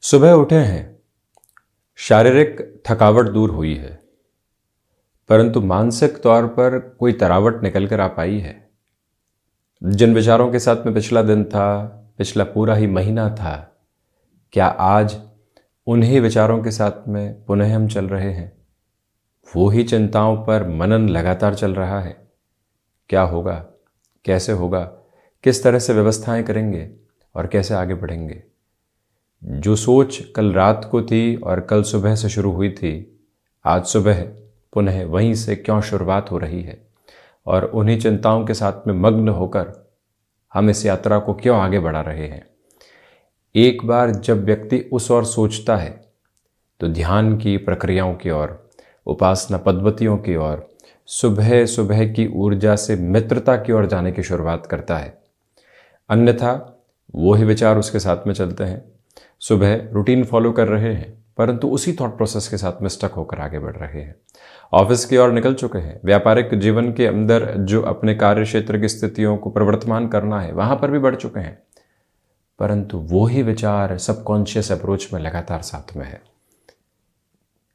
सुबह उठे हैं, शारीरिक थकावट दूर हुई है, परंतु मानसिक तौर पर कोई तरावट निकल कर आ पाई है। जिन विचारों के साथ में पिछला दिन था, पिछला पूरा ही महीना था, क्या आज उन्हीं विचारों के साथ में पुनः हम चल रहे हैं? वो ही चिंताओं पर मनन लगातार चल रहा है। क्या होगा, कैसे होगा, किस तरह से व्यवस्थाएं करेंगे और कैसे आगे बढ़ेंगे? जो सोच कल रात को थी और कल सुबह से शुरू हुई थी, आज सुबह पुनः वहीं से क्यों शुरुआत हो रही है? और उन्हीं चिंताओं के साथ में मग्न होकर हम इस यात्रा को क्यों आगे बढ़ा रहे हैं? एक बार जब व्यक्ति उस ओर सोचता है तो ध्यान की प्रक्रियाओं की ओर, उपासना पद्धतियों की ओर, सुबह सुबह की ऊर्जा से मित्रता की ओर जाने की शुरुआत करता है। अन्यथा वो ही विचार उसके साथ में चलते हैं। सुबह रूटीन फॉलो कर रहे हैं, परंतु उसी थॉट प्रोसेस के साथ में स्टक होकर आगे बढ़ रहे हैं। ऑफिस की ओर निकल चुके हैं, व्यापारिक जीवन के अंदर जो अपने कार्य क्षेत्र की स्थितियों को प्रवर्तमान करना है वहां पर भी बढ़ चुके हैं, परंतु वो ही विचार सबकॉन्शियस अप्रोच में लगातार साथ में है।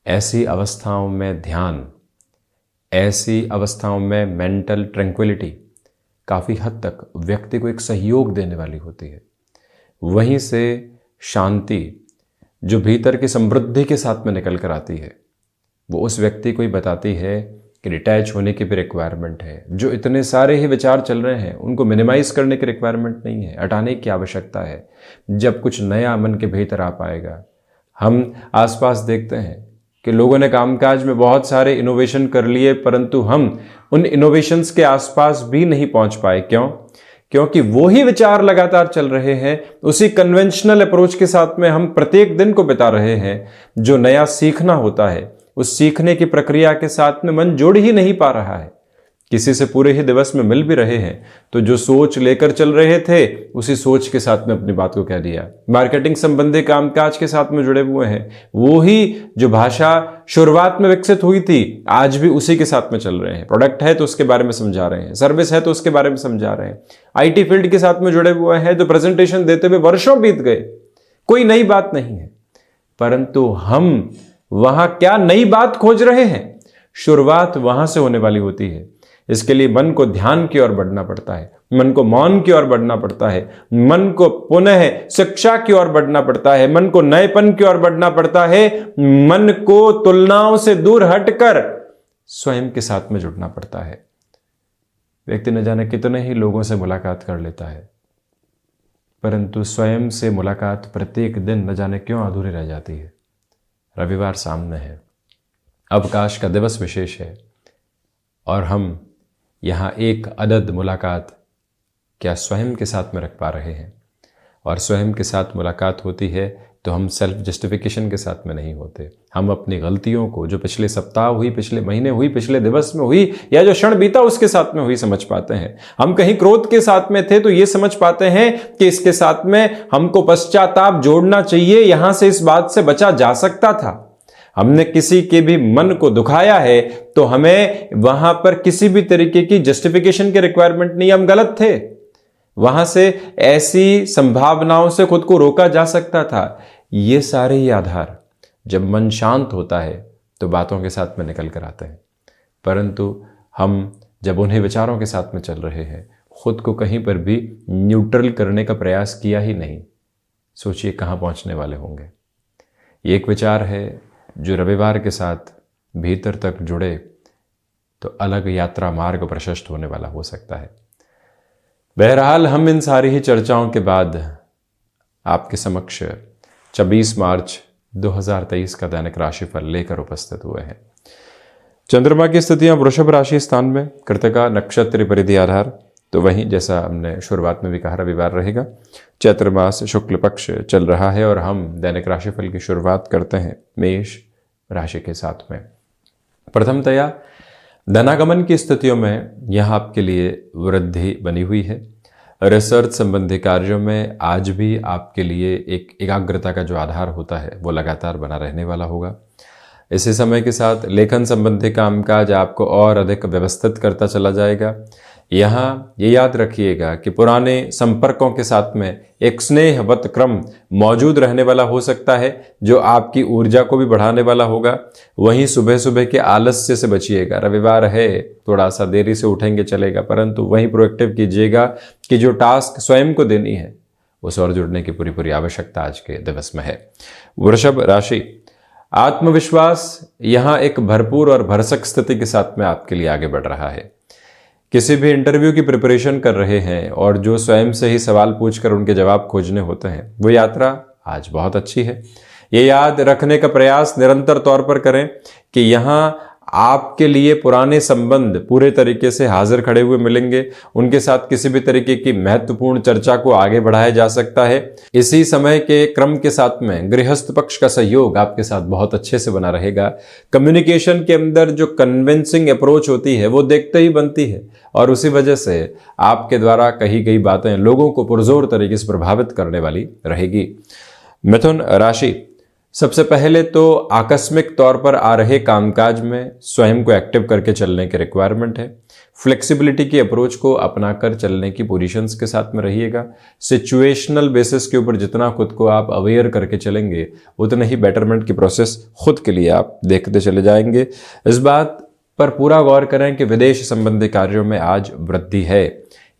ऐसी अवस्थाओं में ध्यान, ऐसी अवस्थाओं में मेंटल ट्रैंक्विलिटी काफ़ी हद तक व्यक्ति को एक सहयोग देने वाली होती है। वहीं से शांति जो भीतर की समृद्धि के साथ में निकल कर आती है, वो उस व्यक्ति को ही बताती है कि डिटैच होने की भी रिक्वायरमेंट है। जो इतने सारे ही विचार चल रहे हैं उनको मिनिमाइज करने की रिक्वायरमेंट नहीं है, हटाने की आवश्यकता है। जब कुछ नया मन के भीतर आ पाएगा। हम आसपास देखते हैं कि लोगों ने कामकाज में बहुत सारे इनोवेशन कर लिए, परंतु हम उन इनोवेशंस के आसपास भी नहीं पहुंच पाए। क्यों? क्योंकि वो ही विचार लगातार चल रहे हैं, उसी कन्वेंशनल अप्रोच के साथ में हम प्रत्येक दिन को बिता रहे हैं। जो नया सीखना होता है, उस सीखने की प्रक्रिया के साथ में मन जोड़ ही नहीं पा रहा है। किसी से पूरे ही दिवस में मिल भी रहे हैं तो जो सोच लेकर चल रहे थे उसी सोच के साथ में अपनी बात को कह दिया। मार्केटिंग संबंधी कामकाज के साथ में जुड़े हुए हैं, वो ही जो भाषा शुरुआत में विकसित हुई थी आज भी उसी के साथ में चल रहे हैं। प्रोडक्ट है तो उसके बारे में समझा रहे हैं, सर्विस है तो उसके बारे में समझा रहे हैं। आईटी फील्ड के साथ में जुड़े हुए हैं तो प्रेजेंटेशन देते हुए वर्षों बीत गए, कोई नई बात नहीं है, परंतु हम वहां क्या नई बात खोज रहे हैं? शुरुआत वहां से होने वाली होती है। इसके लिए मन को ध्यान की ओर बढ़ना पड़ता है, मन को मौन की ओर बढ़ना पड़ता है, मन को पुनः शिक्षा की ओर बढ़ना पड़ता है, मन को नएपन की ओर बढ़ना पड़ता है, मन को तुलनाओं से दूर हटकर स्वयं के साथ में जुड़ना पड़ता है। व्यक्ति न जाने कितने ही लोगों से मुलाकात कर लेता है, परंतु स्वयं से मुलाकात प्रत्येक दिन न जाने क्यों अधूरी रह जाती है। रविवार सामने है, अवकाश का दिवस विशेष है और हम यहाँ एक अदद मुलाकात क्या स्वयं के साथ में रख पा रहे हैं? और स्वयं के साथ मुलाकात होती है तो हम सेल्फ जस्टिफिकेशन के साथ में नहीं होते। हम अपनी गलतियों को जो पिछले सप्ताह हुई, पिछले महीने हुई, पिछले दिवस में हुई या जो क्षण बीता उसके साथ में हुई समझ पाते हैं। हम कहीं क्रोध के साथ में थे तो ये समझ पाते हैं कि इसके साथ में हमको पश्चाताप जोड़ना चाहिए, यहां से इस बात से बचा जा सकता था। हमने किसी के भी मन को दुखाया है तो हमें वहां पर किसी भी तरीके की जस्टिफिकेशन की रिक्वायरमेंट नहीं, हम गलत थे। वहां से ऐसी संभावनाओं से खुद को रोका जा सकता था। ये सारे ही आधार जब मन शांत होता है तो बातों के साथ में निकल कर आते हैं, परंतु हम जब उन्हीं विचारों के साथ में चल रहे हैं, खुद को कहीं पर भी न्यूट्रल करने का प्रयास किया ही नहीं, सोचिए कहां पहुंचने वाले होंगे। एक विचार है जो रविवार के साथ भीतर तक जुड़े तो अलग यात्रा मार्ग प्रशस्त होने वाला हो सकता है। बहरहाल हम इन सारी ही चर्चाओं के बाद आपके समक्ष 26 मार्च 2023 का दैनिक राशिफल लेकर उपस्थित हुए हैं। चंद्रमा की स्थितियां वृषभ राशि स्थान में, कृतिका नक्षत्र परिधि आधार, तो वहीं जैसा हमने शुरुआत में भी कहा रविवार रहेगा। चैत्र मास शुक्ल पक्ष चल रहा है और हम दैनिक राशिफल की शुरुआत करते हैं मेष राशि के साथ में। प्रथमतया धनागमन की स्थितियों में यहाँ आपके लिए वृद्धि बनी हुई है। रिसर्च संबंधी कार्यों में आज भी आपके लिए एक एकाग्रता का जो आधार होता है वो लगातार बना रहने वाला होगा। इसी समय के साथ लेखन संबंधी कामकाज आपको और अधिक व्यवस्थित करता चला जाएगा। यहाँ ये याद रखिएगा कि पुराने संपर्कों के साथ में एक स्नेहवत क्रम मौजूद रहने वाला हो सकता है जो आपकी ऊर्जा को भी बढ़ाने वाला होगा। वहीं सुबह सुबह के आलस्य से बचिएगा। रविवार है, थोड़ा सा देरी से उठेंगे चलेगा, परंतु वहीं प्रोएक्टिव कीजिएगा कि जो टास्क स्वयं को देनी है उस और जुड़ने की पूरी पूरी आवश्यकता आज के दिवस में है। वृषभ राशि, आत्मविश्वास यहाँ एक भरपूर और भरसक स्थिति के साथ में आपके लिए आगे बढ़ रहा है। किसी भी इंटरव्यू की प्रिपरेशन कर रहे हैं और जो स्वयं से ही सवाल पूछकर उनके जवाब खोजने होते हैं, वो यात्रा आज बहुत अच्छी है। ये याद रखने का प्रयास निरंतर तौर पर करें कि यहाँ आपके लिए पुराने संबंध पूरे तरीके से हाजिर खड़े हुए मिलेंगे। उनके साथ किसी भी तरीके की महत्वपूर्ण चर्चा को आगे बढ़ाया जा सकता है। इसी समय के क्रम के साथ में गृहस्थ पक्ष का सहयोग आपके साथ बहुत अच्छे से बना रहेगा। कम्युनिकेशन के अंदर जो कन्विंसिंग अप्रोच होती है वो देखते ही बनती है और उसी वजह से आपके द्वारा कही गई बातें लोगों को पुरजोर तरीके से प्रभावित करने वाली रहेगी। मिथुन राशि, सबसे पहले तो आकस्मिक तौर पर आ रहे कामकाज में स्वयं को एक्टिव करके चलने की रिक्वायरमेंट है। फ्लेक्सिबिलिटी की अप्रोच को अपनाकर चलने की पोजीशंस के साथ में रहिएगा। सिचुएशनल बेसिस के ऊपर जितना खुद को आप अवेयर करके चलेंगे उतने ही बेटरमेंट की प्रोसेस खुद के लिए आप देखते चले जाएंगे। इस बात पर पूरा गौर करें कि विदेश संबंधी कार्यों में आज वृद्धि है।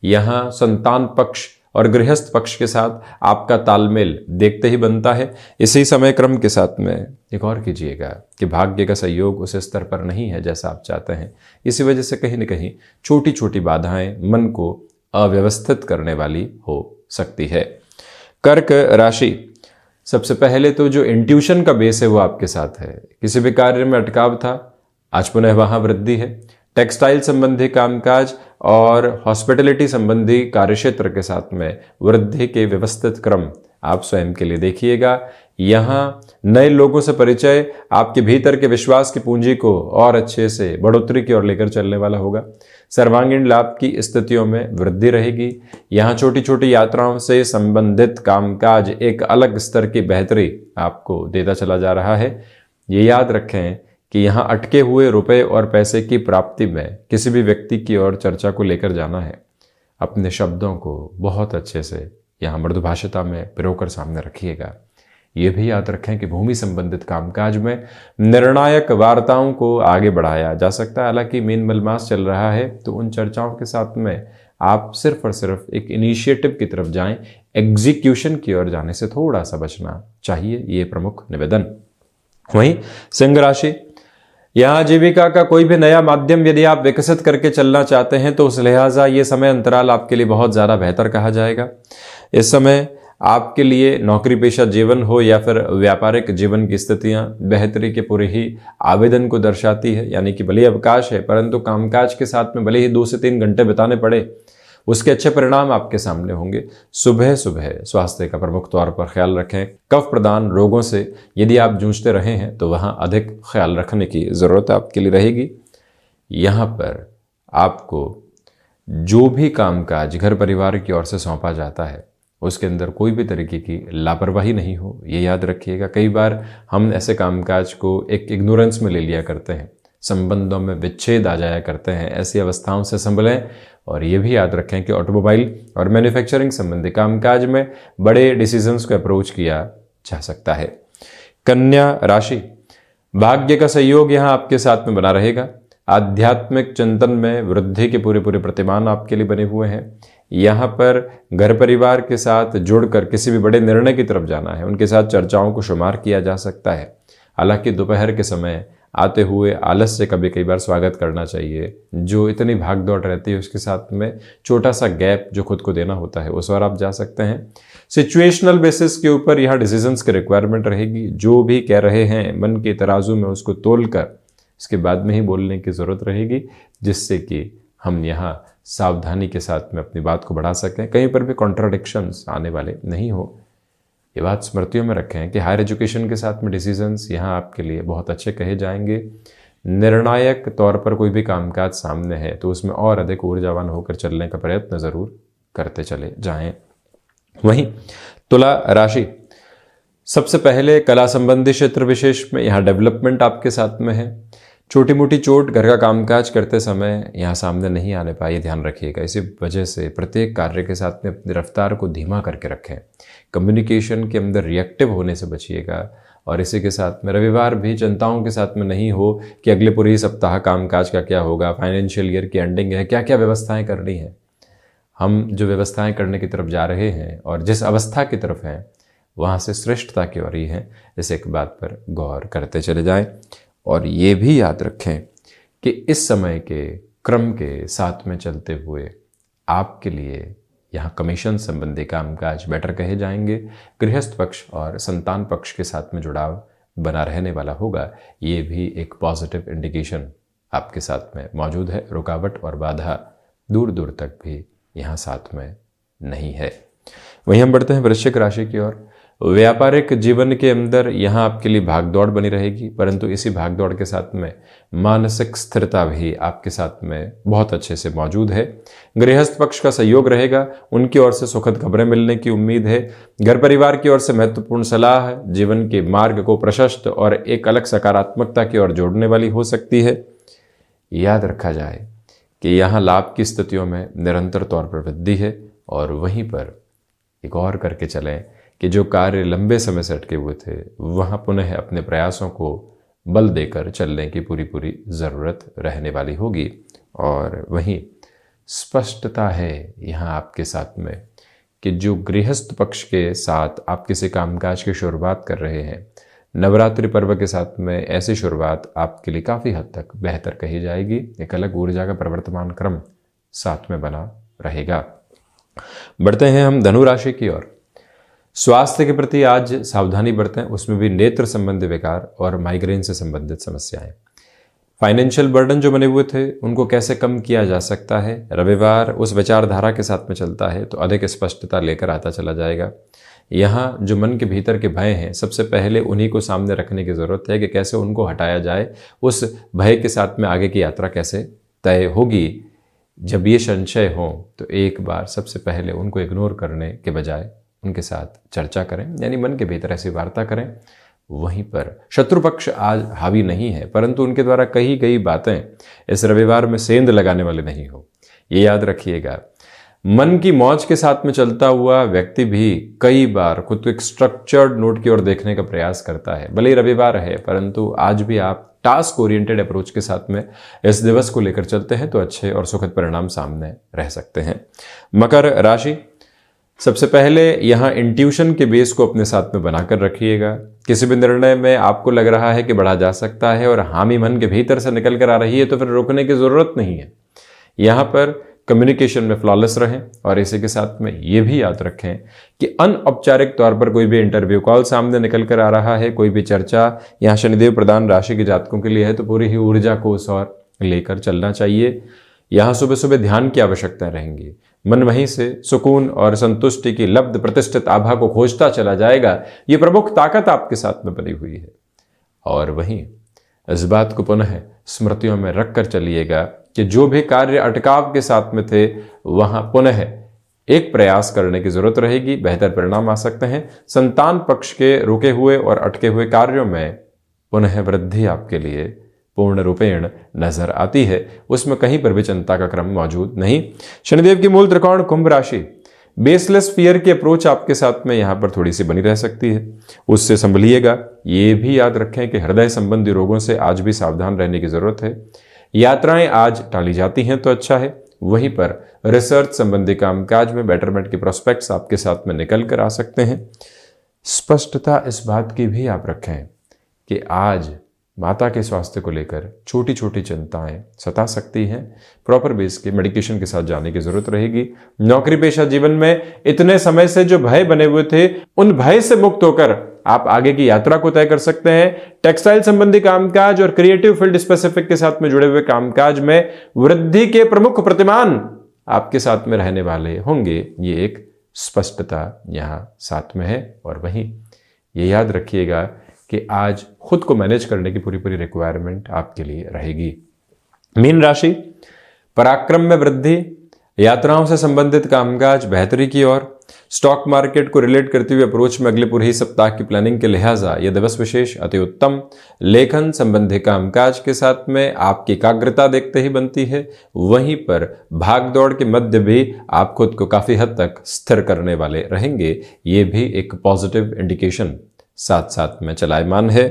यहाँ संतान पक्ष और गृहस्थ पक्ष के साथ आपका तालमेल देखते ही बनता है। इसी समय क्रम के साथ में एक और कीजिएगा कि भाग्य का सहयोग उस स्तर पर नहीं है जैसा आप चाहते हैं। इसी वजह से कहीं न कहीं छोटी छोटी बाधाएं मन को अव्यवस्थित करने वाली हो सकती है। कर्क राशि, सबसे पहले तो जो इंट्यूशन का बेस है वो आपके साथ है। किसी भी कार्य में अटकाव था, आज पुनः वहां वृद्धि है। टेक्सटाइल संबंधी कामकाज और हॉस्पिटलिटी संबंधी कार्यक्षेत्र के साथ में वृद्धि के व्यवस्थित क्रम आप स्वयं के लिए देखिएगा। यहाँ नए लोगों से परिचय आपके भीतर के विश्वास की पूंजी को और अच्छे से बढ़ोतरी की ओर लेकर चलने वाला होगा। सर्वांगीण लाभ की स्थितियों में वृद्धि रहेगी। यहाँ छोटी छोटी यात्राओं से संबंधित कामकाज एक अलग स्तर की बेहतरी आपको देता चला जा रहा है। ये याद रखें कि यहाँ अटके हुए रुपए और पैसे की प्राप्ति में किसी भी व्यक्ति की ओर चर्चा को लेकर जाना है। अपने शब्दों को बहुत अच्छे से यहाँ मृदुभाषिता में पिरोकर सामने रखिएगा। ये भी याद रखें कि भूमि संबंधित कामकाज में निर्णायक वार्ताओं को आगे बढ़ाया जा सकता है। हालांकि मीन मलमास चल रहा है तो उन चर्चाओं के साथ में आप सिर्फ और सिर्फ एक इनिशिएटिव की तरफ जाएं, एग्जीक्यूशन की ओर जाने से थोड़ा सा बचना चाहिए, ये प्रमुख निवेदन। वहीं सिंह राशि, यहाँ आजीविका का कोई भी नया माध्यम यदि आप विकसित करके चलना चाहते हैं तो उस लिहाजा ये समय अंतराल आपके लिए बहुत ज़्यादा बेहतर कहा जाएगा। इस समय आपके लिए नौकरी पेशा जीवन हो या फिर व्यापारिक जीवन की स्थितियां बेहतरी के पूरे ही आवेदन को दर्शाती है। यानी कि भले अवकाश है परंतु कामकाज के साथ में भले ही 2 से 3 घंटे बिताने पड़े, उसके अच्छे परिणाम आपके सामने होंगे। सुबह सुबह स्वास्थ्य का प्रमुख तौर पर ख्याल रखें। कफ प्रदान रोगों से यदि आप जूझते रहे हैं तो वहाँ अधिक ख्याल रखने की ज़रूरत आपके लिए रहेगी। यहाँ पर आपको जो भी कामकाज घर परिवार की ओर से सौंपा जाता है उसके अंदर कोई भी तरीके की लापरवाही नहीं हो, ये याद रखिएगा। कई बार हम ऐसे कामकाज को एक इग्नोरेंस में ले लिया करते हैं, संबंधों में विच्छेद आ जाया करते हैं। ऐसी अवस्थाओं से संभलें और ये भी याद रखें कि ऑटोमोबाइल और मैन्युफैक्चरिंग संबंधी कामकाज में बड़े डिसीजंस को अप्रोच किया जा सकता है। कन्या राशि, भाग्य का सहयोग यहाँ आपके साथ में बना रहेगा। आध्यात्मिक चिंतन में वृद्धि के पूरे प्रतिमान आपके लिए बने हुए हैं। यहाँ पर घर परिवार के साथ जुड़कर किसी भी बड़े निर्णय की तरफ जाना है, उनके साथ चर्चाओं को शुमार किया जा सकता है। हालांकि दोपहर के समय आते हुए आलस्य का भी कई बार स्वागत करना चाहिए। जो इतनी भाग दौड़ रहती है उसके साथ में छोटा सा गैप जो खुद को देना होता है उस पर आप जा सकते हैं। सिचुएशनल बेसिस के ऊपर यहाँ डिसीजंस की रिक्वायरमेंट रहेगी। जो भी कह रहे हैं मन के तराजू में उसको तोल कर इसके बाद में ही बोलने की ज़रूरत रहेगी, जिससे कि हम यहाँ सावधानी के साथ में अपनी बात को बढ़ा सकें, कहीं पर भी कॉन्ट्राडिक्शंस आने वाले नहीं हो। ये बात स्मृतियों में रखें कि हायर एजुकेशन के साथ में डिसीजंस यहाँ आपके लिए बहुत अच्छे कहे जाएंगे। निर्णायक तौर पर कोई भी कामकाज सामने है तो उसमें और अधिक ऊर्जावान होकर चलने का प्रयत्न ज़रूर करते चले जाएं। वहीं तुला राशि, सबसे पहले कला संबंधी क्षेत्र विशेष में यहाँ डेवलपमेंट आपके साथ में है। छोटी मोटी चोट घर का कामकाज करते समय यहाँ सामने नहीं आने पाई, ध्यान रखिएगा। इसी वजह से प्रत्येक कार्य के साथ में अपनी रफ्तार को धीमा करके रखें। कम्युनिकेशन के अंदर रिएक्टिव होने से बचिएगा। और इसी के साथ में रविवार भी चिंताओं के साथ में नहीं हो कि अगले पूरे सप्ताह कामकाज का क्या होगा, फाइनेंशियल ईयर की एंडिंग है, क्या क्या व्यवस्थाएं करनी है। हम जो व्यवस्थाएं करने की तरफ जा रहे हैं और जिस अवस्था की तरफ हैं वहाँ से श्रेष्ठता की ओर ही है, इस एक बात पर गौर करते चले जाएं। और ये भी याद रखें कि इस समय के क्रम के साथ में चलते हुए आपके लिए यहाँ कमीशन संबंधी कामकाज बेटर कहे जाएंगे। गृहस्थ पक्ष और संतान पक्ष के साथ में जुड़ाव बना रहने वाला होगा, ये भी एक पॉजिटिव इंडिकेशन आपके साथ में मौजूद है। रुकावट और बाधा दूर दूर तक भी यहाँ साथ में नहीं है। वहीं हम बढ़ते हैं वृश्चिक राशि की ओर। व्यापारिक जीवन के अंदर यहाँ आपके लिए भागदौड़ बनी रहेगी, परंतु इसी भागदौड़ के साथ में मानसिक स्थिरता भी आपके साथ में बहुत अच्छे से मौजूद है। गृहस्थ पक्ष का सहयोग रहेगा, उनकी ओर से सुखद खबरें मिलने की उम्मीद है। घर परिवार की ओर से महत्वपूर्ण सलाह है, जीवन के मार्ग को प्रशस्त और एक अलग सकारात्मकता की ओर जोड़ने वाली हो सकती है। याद रखा जाए कि यहाँ लाभ की स्थितियों में निरंतर तौर पर वृद्धि है। और वहीं पर एक और करके चलें कि जो कार्य लंबे समय से अटके हुए थे वहाँ पुनः अपने प्रयासों को बल देकर चलने की पूरी ज़रूरत रहने वाली होगी। और वहीं स्पष्टता है यहाँ आपके साथ में कि जो गृहस्थ पक्ष के साथ आप किसी कामकाज की शुरुआत कर रहे हैं, नवरात्रि पर्व के साथ में ऐसी शुरुआत आपके लिए काफ़ी हद तक बेहतर कही जाएगी। एक अलग ऊर्जा का प्रवर्तमान क्रम साथ में बना रहेगा। बढ़ते हैं हम धनु राशि की ओर। स्वास्थ्य के प्रति आज सावधानी बरतें, उसमें भी नेत्र संबंधी विकार और माइग्रेन से संबंधित समस्याएं। फाइनेंशियल बर्डन जो बने हुए थे उनको कैसे कम किया जा सकता है, रविवार उस विचारधारा के साथ में चलता है तो अधिक स्पष्टता लेकर आता चला जाएगा। यहाँ जो मन के भीतर के भय हैं, सबसे पहले उन्हीं को सामने रखने की ज़रूरत है कि कैसे उनको हटाया जाए। उस भय के साथ में आगे की यात्रा कैसे तय होगी। जब ये संशय हो तो एक बार सबसे पहले उनको इग्नोर करने के बजाय उनके साथ चर्चा करें, यानी मन के भीतर ऐसी वार्ता करें। वहीं पर शत्रु पक्ष आज हावी नहीं है, परंतु उनके द्वारा कही गई बातें इस रविवार में सेंध लगाने वाले नहीं हो, ये याद रखिएगा। मन की मौज के साथ में चलता हुआ व्यक्ति भी कई बार खुद को एक स्ट्रक्चर्ड नोट की ओर देखने का प्रयास करता है। भले ही रविवार है, परंतु आज भी आप टास्क ओरिएंटेड अप्रोच के साथ में इस दिवस को लेकर चलते हैं तो अच्छे और सुखद परिणाम सामने रह सकते हैं। मकर राशि, सबसे पहले यहाँ इंट्यूशन के बेस को अपने साथ में बनाकर रखिएगा। किसी भी निर्णय में आपको लग रहा है कि बढ़ा जा सकता है और हामी मन के भीतर से निकल कर आ रही है तो फिर रोकने की जरूरत नहीं है। यहाँ पर कम्युनिकेशन में फ्लॉलेस रहें। और इसी के साथ में ये भी याद रखें कि अनौपचारिक तौर पर कोई भी इंटरव्यू कॉल सामने निकल कर आ रहा है, कोई भी चर्चा यहाँ शनिदेव प्रधान राशि के जातकों के लिए है तो पूरी ही ऊर्जा को उस ओर लेकर चलना चाहिए। यहाँ सुबह सुबह ध्यान की आवश्यकता रहेंगी। मन वहीं से सुकून और संतुष्टि की लब्ध प्रतिष्ठित आभा को खोजता चला जाएगा। ये प्रमुख ताकत आपके साथ में बनी हुई है। और वहीं इस बात को पुनः स्मृतियों में रखकर चलिएगा कि जो भी कार्य अटकाव के साथ में थे वहां पुनः एक प्रयास करने की जरूरत रहेगी, बेहतर परिणाम आ सकते हैं। संतान पक्ष के रुके हुए और अटके हुए कार्यों में पुनः वृद्धि आपके लिए पूर्ण रूपेण नजर आती है, उसमें कहीं पर भी चिंता का क्रम मौजूद नहीं। शनिदेव की मूल त्रिकोण कुंभ राशि, बेसलेस फियर की अप्रोच आपके साथ में यहां पर थोड़ी सी बनी रह सकती है, उससे संभलिएगा। ये भी याद रखें कि हृदय संबंधी रोगों से आज भी सावधान रहने की जरूरत है। यात्राएं आज टाली जाती हैं तो अच्छा है। वहीं पर रिसर्च संबंधी कामकाज में बेटरमेंट के प्रोस्पेक्ट्स आपके साथ में निकल कर आ सकते हैं। स्पष्टता इस बात की भी आप रखें कि आज माता के स्वास्थ्य को लेकर छोटी छोटी चिंताएं सता सकती हैं। प्रॉपर बेस के मेडिकेशन के साथ जाने की जरूरत रहेगी। नौकरी पेशा जीवन में इतने समय से जो भय बने हुए थे उन भय से मुक्त होकर आप आगे की यात्रा को तय कर सकते हैं। टेक्सटाइल संबंधी कामकाज और क्रिएटिव फील्ड स्पेसिफिक के साथ में जुड़े हुए कामकाज में वृद्धि के प्रमुख प्रतिमान आपके साथ में रहने वाले होंगे, ये एक स्पष्टता यहां साथ में है। और वहीं ये याद रखिएगा कि आज खुद को मैनेज करने की पूरी रिक्वायरमेंट आपके लिए रहेगी। मीन राशि, पराक्रम में वृद्धि, यात्राओं से संबंधित कामकाज बेहतरी की ओर, स्टॉक मार्केट को रिलेट करते हुए अप्रोच में अगले पूरे ही सप्ताह की प्लानिंग के लिहाजा यह दिवस विशेष अति उत्तम। लेखन संबंधी कामकाज के साथ में आपकी एकाग्रता देखते ही बनती है। वहीं पर भागदौड़ के मध्य भी आप खुद को काफी हद तक स्थिर करने वाले रहेंगे, ये भी एक पॉजिटिव इंडिकेशन साथ साथ में चलायमान है।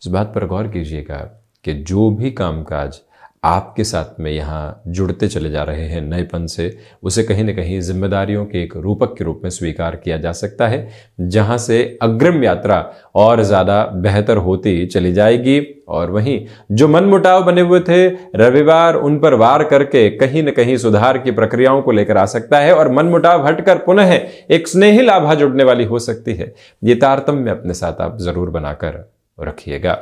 इस बात पर गौर कीजिएगा कि जो भी कामकाज आपके साथ में यहाँ जुड़ते चले जा रहे हैं नएपन से, उसे कहीं ना कहीं जिम्मेदारियों के एक रूपक के रूप में स्वीकार किया जा सकता है, जहां से अग्रिम यात्रा और ज़्यादा बेहतर होती चली जाएगी। और वहीं जो मनमुटाव बने हुए थे, रविवार उन पर वार करके कहीं न कहीं सुधार की प्रक्रियाओं को लेकर आ सकता है और मनमुटाव हटकर पुनः एक स्नेही लाभा जुड़ने वाली हो सकती है। ये तारतम्य अपने साथ आप जरूर बनाकर रखिएगा।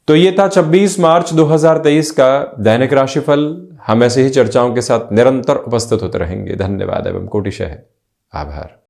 तो ये था 26 मार्च 2023 का दैनिक राशिफल। हम ऐसे ही चर्चाओं के साथ निरंतर उपस्थित होते रहेंगे। धन्यवाद एवं कोटिशः आभार।